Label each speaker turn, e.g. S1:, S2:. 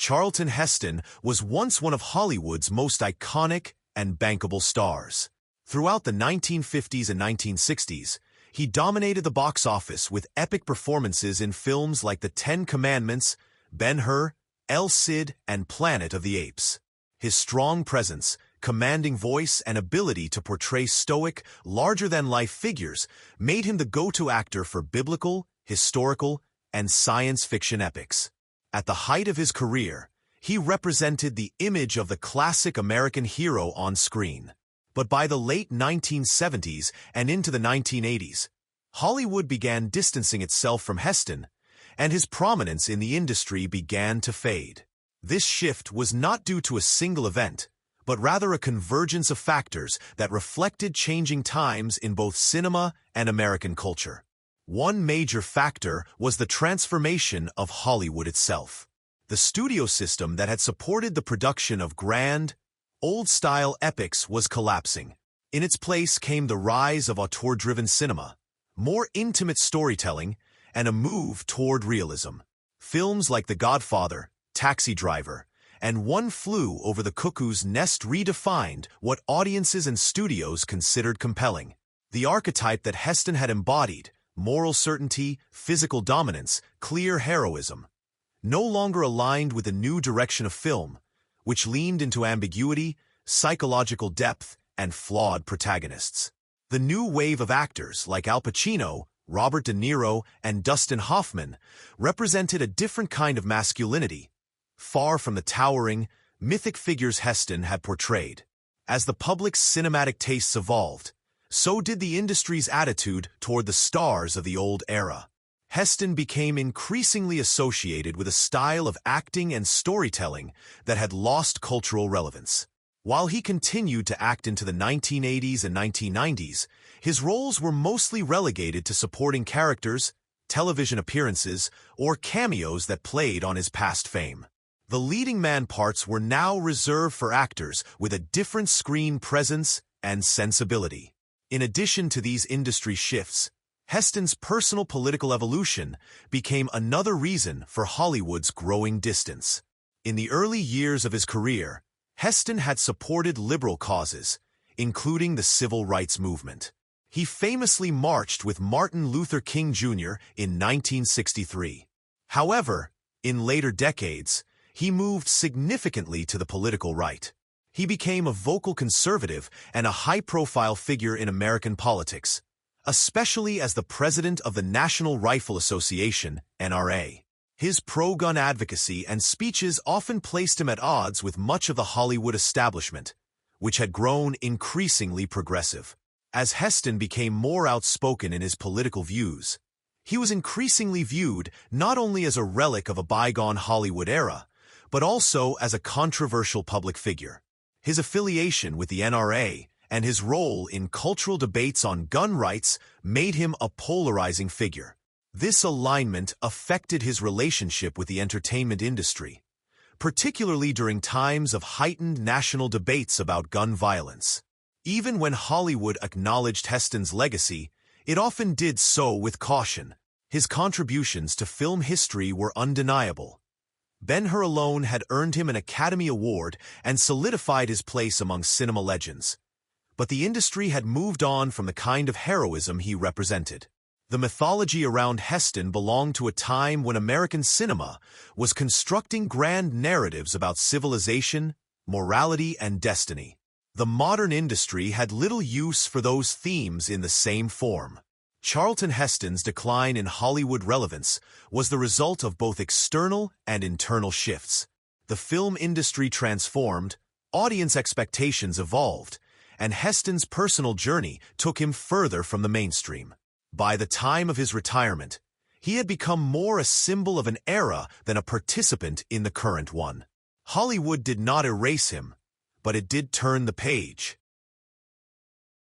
S1: Charlton Heston was once one of Hollywood's most iconic and bankable stars. Throughout the 1950s and 1960s, he dominated the box office with epic performances in films like The Ten Commandments, Ben-Hur, El Cid, and Planet of the Apes. His strong presence, commanding voice, and ability to portray stoic, larger-than-life figures made him the go-to actor for biblical, historical, and science fiction epics. At the height of his career, he represented the image of the classic American hero on screen. But by the late 1970s and into the 1980s, Hollywood began distancing itself from Heston, and his prominence in the industry began to fade. This shift was not due to a single event, but rather a convergence of factors that reflected changing times in both cinema and American culture. One major factor was the transformation of Hollywood itself. The studio system that had supported the production of grand, old-style epics was collapsing. In its place came the rise of auteur-driven cinema, more intimate storytelling, and a move toward realism. Films like The Godfather, Taxi Driver, and One Flew Over the Cuckoo's Nest redefined what audiences and studios considered compelling. The archetype that Heston had embodied, moral certainty, physical dominance, clear heroism, no longer aligned with the new direction of film, which leaned into ambiguity, psychological depth, and flawed protagonists. The new wave of actors like Al Pacino, Robert De Niro, and Dustin Hoffman represented a different kind of masculinity, far from the towering, mythic figures Heston had portrayed. As the public's cinematic tastes evolved, so did the industry's attitude toward the stars of the old era. Heston became increasingly associated with a style of acting and storytelling that had lost cultural relevance. While he continued to act into the 1980s and 1990s, his roles were mostly relegated to supporting characters, television appearances, or cameos that played on his past fame. The leading man parts were now reserved for actors with a different screen presence and sensibility. In addition to these industry shifts, Heston's personal political evolution became another reason for Hollywood's growing distance. In the early years of his career, Heston had supported liberal causes, including the civil rights movement. He famously marched with Martin Luther King Jr. in 1963. However, in later decades, he moved significantly to the political right. He became a vocal conservative and a high-profile figure in American politics, especially as the president of the National Rifle Association, NRA. His pro-gun advocacy and speeches often placed him at odds with much of the Hollywood establishment, which had grown increasingly progressive. As Heston became more outspoken in his political views, he was increasingly viewed not only as a relic of a bygone Hollywood era, but also as a controversial public figure. His affiliation with the NRA and his role in cultural debates on gun rights made him a polarizing figure. This alignment affected his relationship with the entertainment industry, particularly during times of heightened national debates about gun violence. Even when Hollywood acknowledged Heston's legacy, it often did so with caution. His contributions to film history were undeniable. Ben-Hur alone had earned him an Academy Award and solidified his place among cinema legends. But the industry had moved on from the kind of heroism he represented. The mythology around Heston belonged to a time when American cinema was constructing grand narratives about civilization, morality, and destiny. The modern industry had little use for those themes in the same form. Charlton Heston's decline in Hollywood relevance was the result of both external and internal shifts. The film industry transformed, audience expectations evolved, and Heston's personal journey took him further from the mainstream. By the time of his retirement, he had become more a symbol of an era than a participant in the current one. Hollywood did not erase him, but it did turn the page.